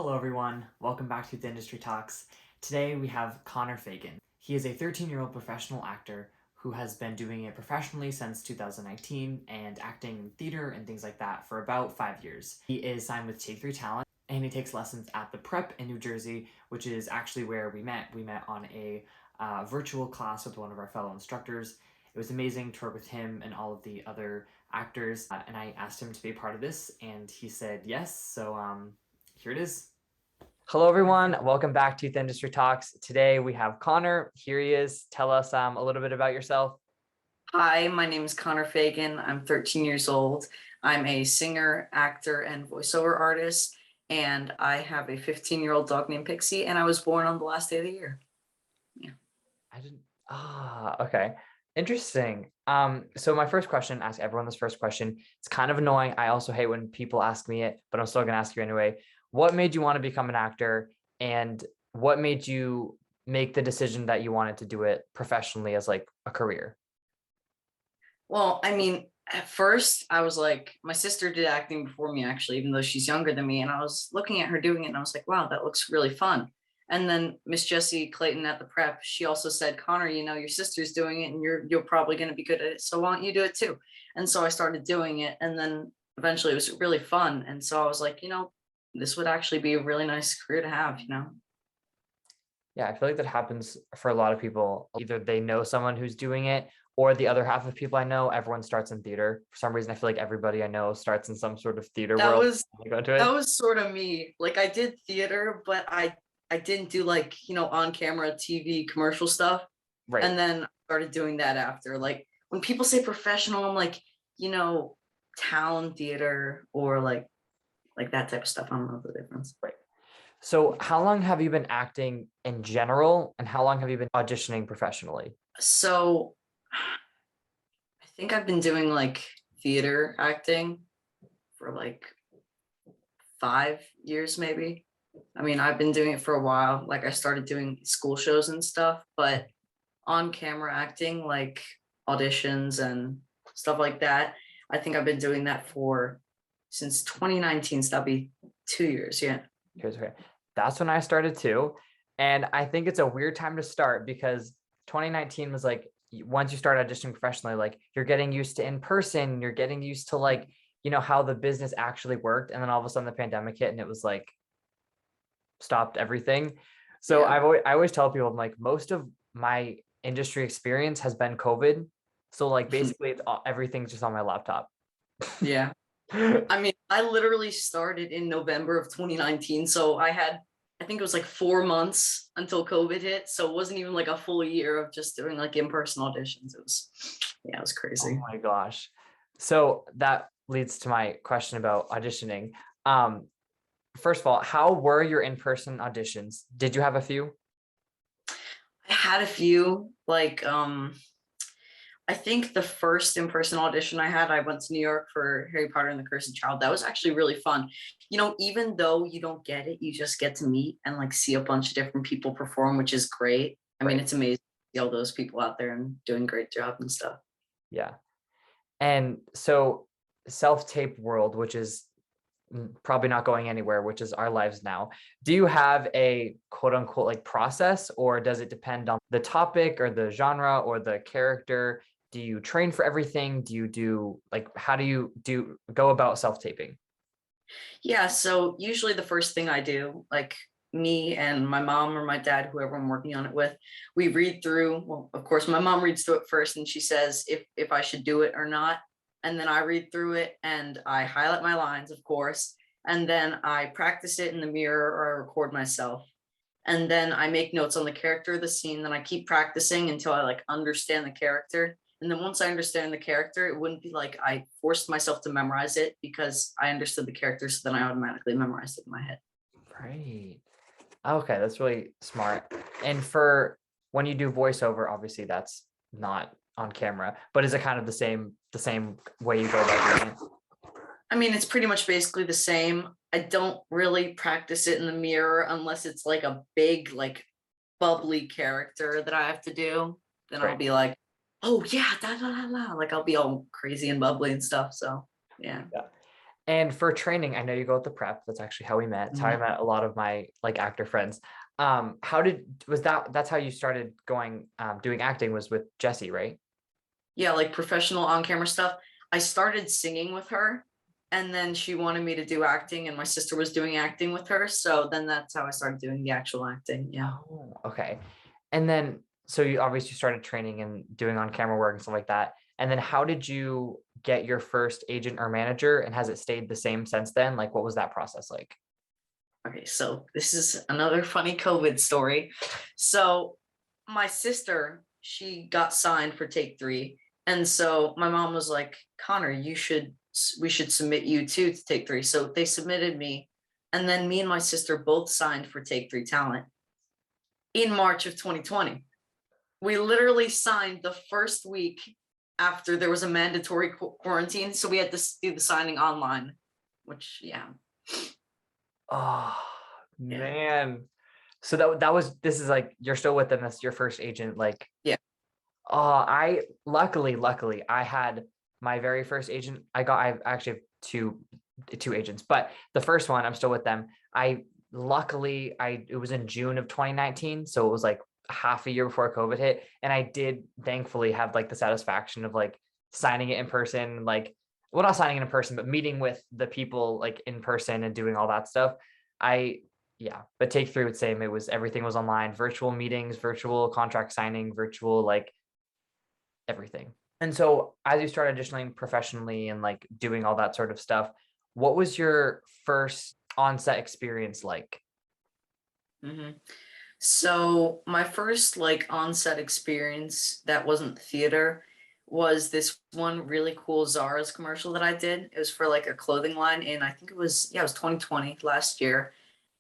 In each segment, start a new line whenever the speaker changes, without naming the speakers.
Hello everyone, welcome back to The Industry Talks. Today we have Conor Fagan. He is a 13-year-old professional actor who has been doing it professionally since 2019 and acting in theater and things like that for about 5 years. He is signed with Take 3 Talent and he takes lessons at the Prep in New Jersey, which is actually where we met. We met on a virtual class with one of our fellow instructors. It was amazing to work with him and all of the other actors, and I asked him to be a part of this and he said yes, so here it is. Hello, everyone. Welcome back to The Industry Talks. Today we have Conor. Here he is. Tell us a little bit about yourself.
Hi, my name is Conor Fagan. I'm 13 years old. I'm a singer, actor, and voiceover artist, and I have a 15-year-old dog named Pixie, and I was born on the last day of the year. Yeah.
I didn't. Okay. Interesting. So my first question, ask everyone this first question. It's kind of annoying. I also hate when people ask me it, but I'm still gonna ask you anyway. What made you want to become an actor, and what made you make the decision that you wanted to do it professionally as like a career?
Well, I mean, at first I was like, my sister did acting before me, actually, even though she's younger than me. And I was looking at her doing it and I was like, wow, that looks really fun. And then Miss Jessie Clayton at the Prep, she also said, Conor, your sister's doing it and you're probably going to be good at it. So why don't you do it too? And so I started doing it. And then eventually it was really fun. And so I was like, this would actually be a really nice career to have.
Yeah, I feel like that happens for a lot of people. Either they know someone who's doing it, or the other half of people I know, everyone starts in theater. For some reason, I feel like everybody I know starts in some sort of theater
That
world.
was
They go into
that
it.
was sort of me. Like I did theater, but I didn't do like, on camera TV commercial stuff.
Right.
And then I started doing that after. Like when people say professional, I'm like, town theater or like that type of stuff. I don't know the difference.
Right. So how long have you been acting in general, and how long have you been auditioning professionally?
So I think I've been doing like theater acting for like 5 years maybe. I mean, I've been doing it for a while. Like I started doing school shows and stuff, but on camera acting, like auditions and stuff like that, I think I've been doing that for since 2019. So that'll be 2 years. Yeah.
Here's okay. That's when I started too. And I think it's a weird time to start because 2019 was like, once you start auditioning professionally, like you're getting used to in person, you're getting used to like, how the business actually worked. And then all of a sudden the pandemic hit and it was like, stopped everything. So
Yeah.
I always tell people, I'm like, most of my industry experience has been COVID. So like basically it's everything's just on my laptop.
Yeah. I mean, I literally started in November of 2019. So I think it was like 4 months until COVID hit. So it wasn't even like a full year of just doing like in-person auditions. It was
Oh
crazy.
my gosh. So that leads to my question about auditioning. First of all, how were your in-person auditions? Did you have a few?
I had a few, like, I think the first in-person audition I had, I went to New York for Harry Potter and the Cursed Child. That was actually really fun. Even though you don't get it, you just get to meet and like see a bunch of different people perform, which is great. I mean,
Right.
it's amazing to see all those people out there and doing great job and stuff.
Yeah. And so self-tape world, which is probably not going anywhere, which is our lives now. Do you have a quote unquote like process, or does it depend on the topic or the genre or the character? Do you train for everything? Do you do like, how do you go about self-taping?
Yeah, so usually the first thing I do, like me and my mom or my dad, whoever I'm working on it with, we read through. Well, of course, my mom reads through it first and she says if I should do it or not. And then I read through it and I highlight my lines, of course. And then I practice it in the mirror or I record myself. And then I make notes on the character of the scene. Then I keep practicing until I like understand the character. And then once I understand the character, it wouldn't be like I forced myself to memorize it because I understood the character. So then I automatically memorized it in my head.
Right. Okay, that's really smart. And for when you do voiceover, obviously that's not on camera, but is it kind of the same way you go about doing it?
I mean, it's pretty much basically the same. I don't really practice it in the mirror unless it's like a big, like bubbly character that I have to do. Then I'll
Right.
be like, oh yeah, da da da da. Like I'll be all crazy and bubbly and stuff. So yeah.
Yeah. And for training, I know you go with the prep. That's actually how we met. It's how I
Mhm.
met a lot of my like actor friends. How did was that that's how you started going doing acting was with Jessie, right?
Yeah, like professional on camera stuff. I started singing with her, and then she wanted me to do acting, and my sister was doing acting with her. So then that's how I started doing the actual acting. Yeah.
Oh, okay. And then so you obviously started training and doing on camera work and stuff like that. And then how did you get your first agent or manager? And has it stayed the same since then? Like what was that process like?
Okay, so this is another funny COVID story. So my sister, she got signed for Take Three, and so my mom was like, "Connor, we should submit you too to Take Three." So they submitted me, and then me and my sister both signed for Take Three Talent in March of 2020. We literally signed the first week after there was a mandatory quarantine, so we had to do the signing online, which yeah,
Oh
yeah,
man. So that was this is like you're still with them. That's your first agent. Like,
yeah.
oh, I luckily I had my very first agent. I actually have two agents, but the first one I'm still with them. I luckily I it was in June of 2019, so it was like half a year before COVID hit, and I did thankfully have like the satisfaction of like signing it in person, like well not signing it in person, but meeting with the people like in person and doing all that stuff. I yeah, but Take Three would say it was everything was online, virtual meetings, virtual contract signing, virtual like everything. And so as you started auditioning professionally and like doing all that sort of stuff, what was your first on-set experience like?
Hmm. So my first like on-set experience that wasn't theater was this one really cool Zara's commercial that I did. It was for like a clothing line, and I think it was 2020 last year.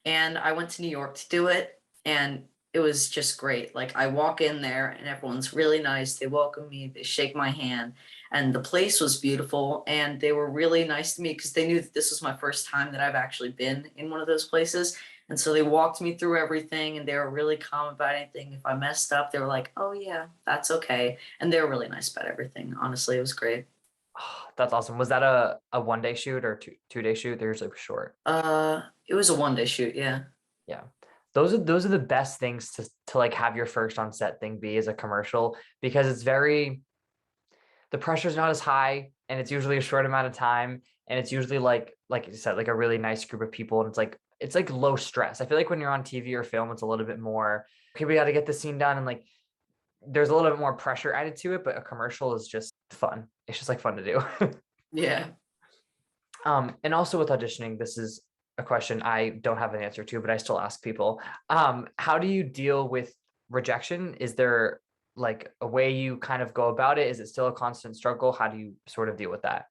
And I went to New York to do it, and it was just great. Like I walk in there and everyone's really nice. They welcome me, they shake my hand, and the place was beautiful, and they were really nice to me because they knew that this was my first time that I've actually been in one of those places. And so they walked me through everything, and they were really calm about anything. If I messed up, they were like, "Oh yeah, that's okay." And they were really nice about everything. Honestly, it was great.
Oh, that's awesome. Was that a one-day shoot or two-day shoot? They're usually short.
It was a one-day shoot, yeah.
Yeah. Those are the best things to like have your first on set thing be as a commercial because it's very the pressure's not as high and it's usually a short amount of time and it's usually like you said like a really nice group of people and it's like low stress. I feel like when you're on TV or film it's a little bit more okay we got to get this scene done and like there's a little bit more pressure added to it but a commercial is just fun. It's just like fun to do.
Yeah.
And also with auditioning this is a question I don't have an answer to but I still ask people. How do you deal with rejection? Is there like a way you kind of go about it? Is it still a constant struggle? How do you sort of deal with that?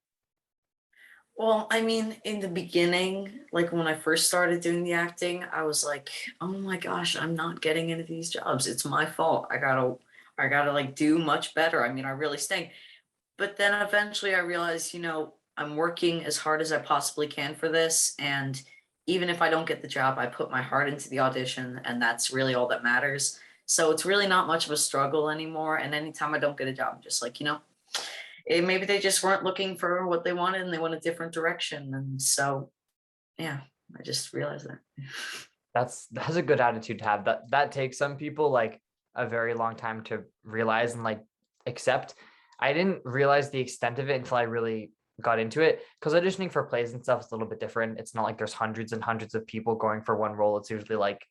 Well, I mean, in the beginning, like when I first started doing the acting, I was like, "Oh my gosh, I'm not getting into these jobs. It's my fault. I gotta like do much better. I mean, I really stink." But then eventually I realized, I'm working as hard as I possibly can for this, and even if I don't get the job, I put my heart into the audition, and that's really all that matters. So it's really not much of a struggle anymore. And anytime I don't get a job, I'm just like, maybe they just weren't looking for what they wanted and they went a different direction. And so, yeah, I just realized that.
That's a good attitude to have. That takes some people like a very long time to realize and like accept. I didn't realize the extent of it until I really got into it because auditioning for plays and stuff is a little bit different. It's not like there's hundreds and hundreds of people going for one role. It's usually like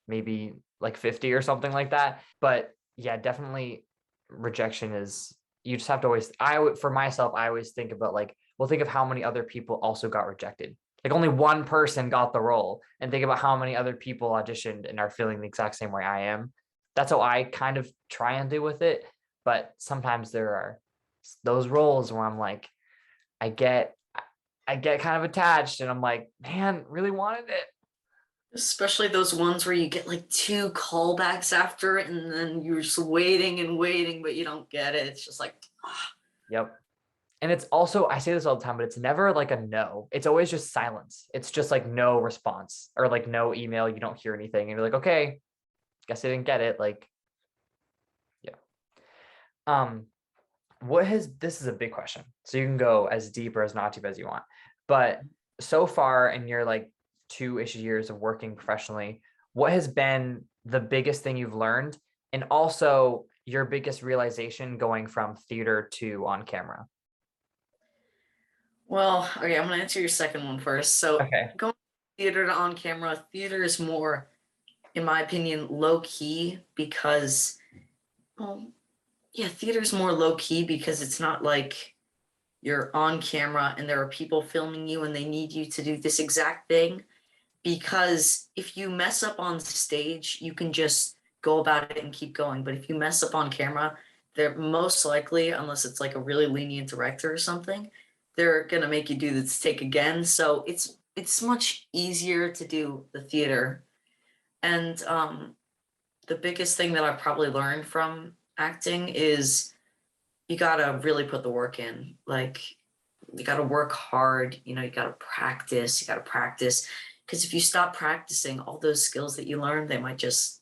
maybe like 50 or something like that. But yeah, definitely rejection is you just have to always for myself, I always think about like, well, think of how many other people also got rejected. Like only one person got the role and think about how many other people auditioned and are feeling the exact same way I am. That's how I kind of try and deal with it. But sometimes there are those roles where I'm like, I get I get kind of attached and I'm like, man, really wanted it.
Especially those ones where you get like two callbacks after it and then you're just waiting and waiting, but you don't get it. It's just like, ah,
Yep. And it's also, I say this all the time, but it's never like a no. It's always just silence. It's just like no response or like no email. You don't hear anything. And you're like, okay, guess I didn't get it. Like, yeah. Um, this is a big question. So you can go as deep or as not deep as you want. But so far in your like 2-ish years of working professionally, what has been the biggest thing you've learned? And also your biggest realization going from theater to on camera?
Well, okay, I'm gonna answer your second one first. So
Okay.
going from theater to on camera, theater is more, in my opinion, low key because, well, yeah, theater is more low key because it's not like you're on camera and there are people filming you and they need you to do this exact thing. Because if you mess up on stage, you can just go about it and keep going. But if you mess up on camera, they're most likely, unless it's like a really lenient director or something, they're gonna make you do this take again. So it's much easier to do the theater. And the biggest thing that I've probably learned from acting is you gotta really put the work in. Like you gotta work hard, you gotta practice, you gotta practice. Because if you stop practicing, all those skills that you learn, they might just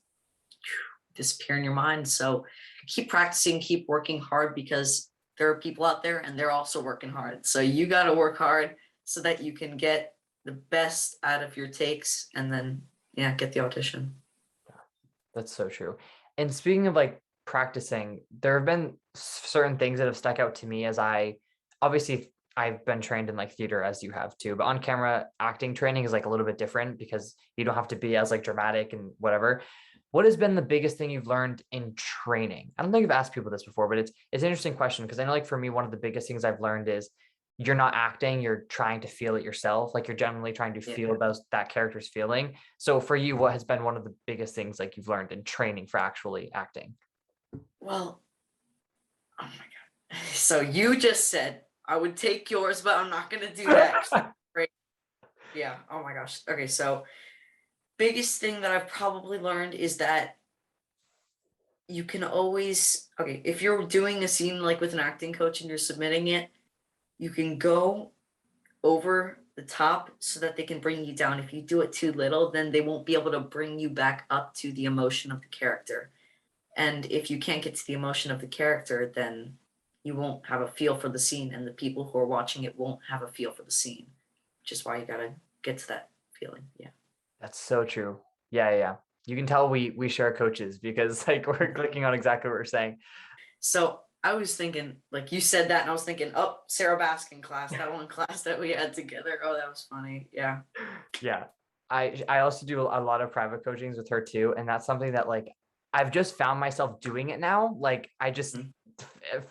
disappear in your mind. So keep practicing, keep working hard because there are people out there and they're also working hard. So you gotta work hard so that you can get the best out of your takes and then yeah, get the audition.
That's so true. And speaking of like practicing, there have been certain things that have stuck out to me as obviously I've been trained in like theater as you have too, but on camera acting training is like a little bit different because you don't have to be as like dramatic and whatever. What has been the biggest thing you've learned in training? I don't think I've asked people this before, but it's an interesting question because I know like for me, one of the biggest things I've learned is you're not acting, you're trying to feel it yourself. Like you're generally trying to
Yeah.
feel that character's feeling. So for you, what has been one of the biggest things like you've learned in training for actually acting?
Well, oh my God. So you just said I would take yours, but I'm not gonna do that. Right. Yeah. Oh my gosh. Okay. So biggest thing that I've probably learned is that you can always, okay, if you're doing a scene like with an acting coach and you're submitting it, you can go over the top so that they can bring you down. If you do it too little, then they won't be able to bring you back up to the emotion of the character. And if you can't get to the emotion of the character, then you won't have a feel for the scene, and the people who are watching it won't have a feel for the scene, which is why you gotta get to that feeling. Yeah.
That's so true. Yeah, yeah, yeah. You can tell we share coaches because like we're clicking on exactly what we're saying.
So I was thinking, like you said that, and I was thinking, oh, Sarah Baskin class, that one class that we had together. Oh, that was funny. Yeah.
Yeah. I also do a lot of private coachings with her too. And that's something that like I've just found myself doing it now. Like I just
Mhm.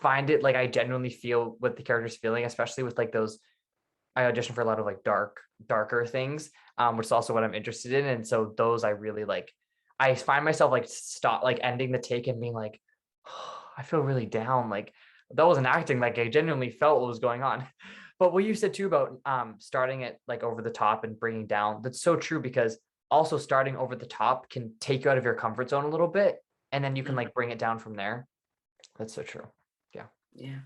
find it like I genuinely feel what the character's feeling, especially with like those I audition for a lot of like darker things, which is also what I'm interested in. And so those I really like. I find myself like stop like ending the take and being like, oh, I feel really down. Like that wasn't acting. Like I genuinely felt what was going on. But what you said too about starting it like over the top and bringing down, that's so true because also starting over the top can take you out of your comfort zone a little bit, and then you can
Mhm.
like bring it down from there. That's so true. Yeah.
Yeah.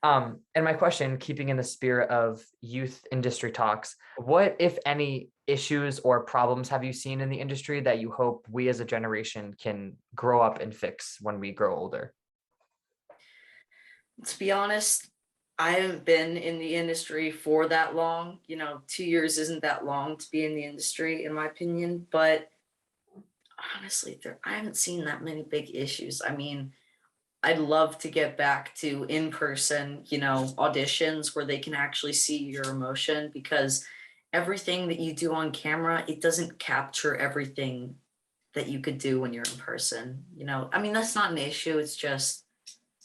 And my question, keeping in the spirit of youth industry talks, what, if any, issues or problems have you seen in the industry that you hope we as a generation can grow up and fix when we grow older?
To be honest, I haven't been in the industry for that long. 2 years isn't that long to be in the industry, in my opinion. But honestly, I haven't seen that many big issues. I mean, I'd love to get back to in person, auditions where they can actually see your emotion because everything that you do on camera, it doesn't capture everything that you could do when you're in person. I mean, that's not an issue. It's just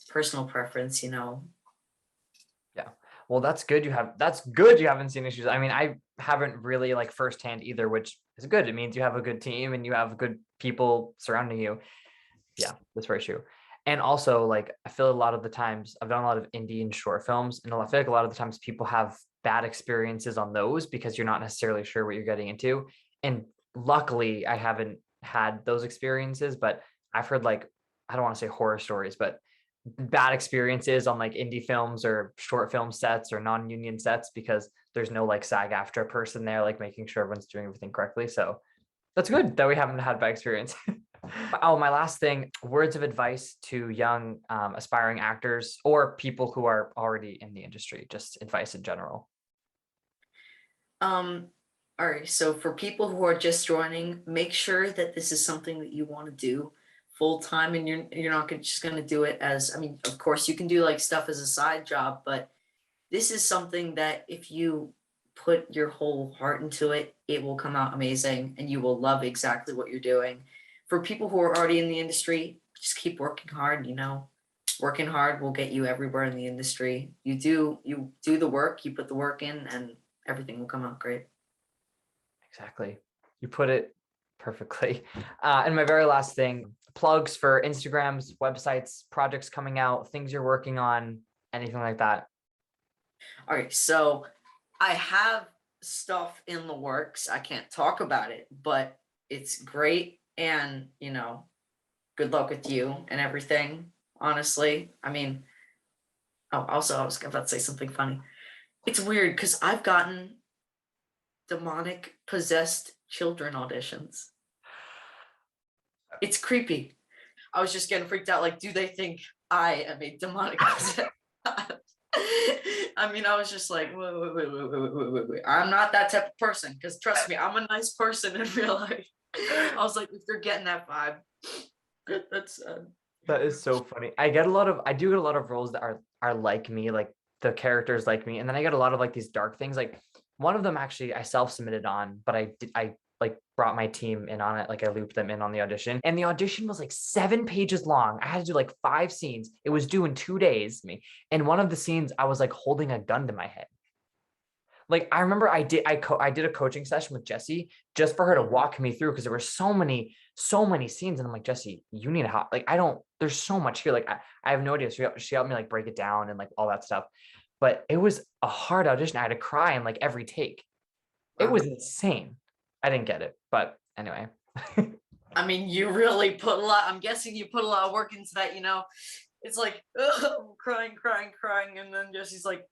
personal preference.
Yeah. Well, that's good you haven't seen issues. I mean, I haven't really like firsthand either, which is good. It means you have a good team and you have good people surrounding you. Yeah, that's very true. And also, like, I feel a lot of the times I've done a lot of indie and short films, and I feel like a lot of the times people have bad experiences on those because you're not necessarily sure what you're getting into. And luckily, I haven't had those experiences, but I've heard like, I don't want to say horror stories, but bad experiences on like indie films or short film sets or non-union sets because there's no like SAG after person there, like making sure everyone's doing everything correctly. So that's good that we haven't had bad experience.
Oh, my last thing, words of advice to young aspiring actors or people who are already in the industry, just advice in general.
Um, all right. So for people who are just joining, make sure that this is something that you want to do full time, and you're not just going to do it as. I mean, of course, you can do like stuff as a side job, but this is something that if you put your whole heart into it, it will come out amazing, and you will love exactly what you're doing. For people who are already in the industry, just keep working hard. Working hard will get you everywhere in the industry. You do the work, you put the work in, and everything will come out great.
Exactly. You put it perfectly. And my very last thing, plugs for Instagrams, websites, projects coming out, things you're working on, anything like that.
All right, so I have stuff in the works. I can't talk about it, but it's great. And, good luck with you and everything. Honestly, I mean, oh, also, I was about to say something funny. It's weird because I've gotten demonic possessed children auditions. It's creepy. I was just getting freaked out. Like, do they think I am a demonic possessed? I mean, I was just like, wait. I'm not that type of person. Because trust me, I'm a nice person in real life. I was like, if they're getting that vibe, that's
That is so funny. I do get a lot of roles that are like me, like the characters like me, and then I get a lot of like these dark things. Like one of them actually I self-submitted on, but I like brought my team in on it, like I looped them in on the audition. And the audition was like 7 pages long. I had to do like 5 scenes. It was due in 2 days. And one of the scenes I was like holding a gun to my head. Like I remember I did a coaching session with Jessie just for her to walk me through because there were so many scenes, and I'm like, Jessie, you need to help. Like I don't, there's so much here. Like I have no idea. So she helped me like break it down and like all that stuff. But it was a hard audition. I had to cry in like every take. It
wow.
was insane. I didn't get it, but anyway.
I mean, you really put a lot. I'm guessing you put a lot of work into that. It's like ugh, crying, and then Jesse's like,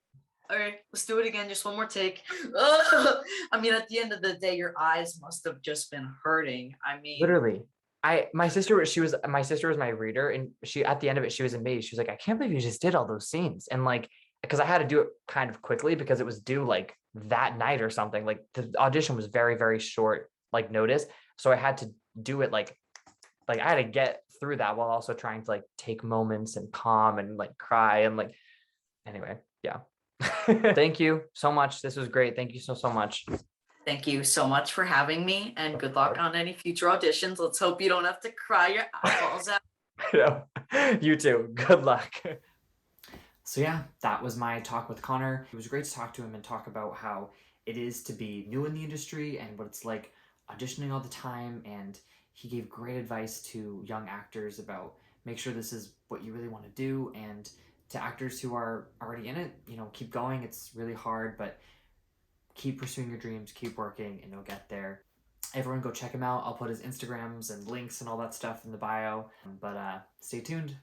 "All right, let's do it again. Just one more take." Ugh. I mean, at the end of the day, your eyes must have just been hurting. I mean,
Literally. My sister was my reader, and she at the end of it she was amazed. She was like, I can't believe you just did all those scenes. And like because I had to do it kind of quickly because it was due like that night or something. Like the audition was very, very short, like notice. So I had to do it like I had to get through that while also trying to like take moments and calm and like cry and like anyway, yeah. Thank you so much. This was great. Thank you so much.
thank you so much for having me, and
Of
good luck
course.
on any future auditions. Let's hope you don't have to cry your eyeballs out.
Yeah. You too. Good luck.
So yeah, that was my talk with Connor. It was great to talk to him and talk about how it is to be new in the industry and what it's like auditioning all the time. And he gave great advice to young actors about make sure this is what you really want to do. And to actors who are already in it, keep going. It's really hard, but keep pursuing your dreams, keep working, and you'll get there. Everyone go check him out. I'll put his Instagrams and links and all that stuff in the bio. But stay tuned.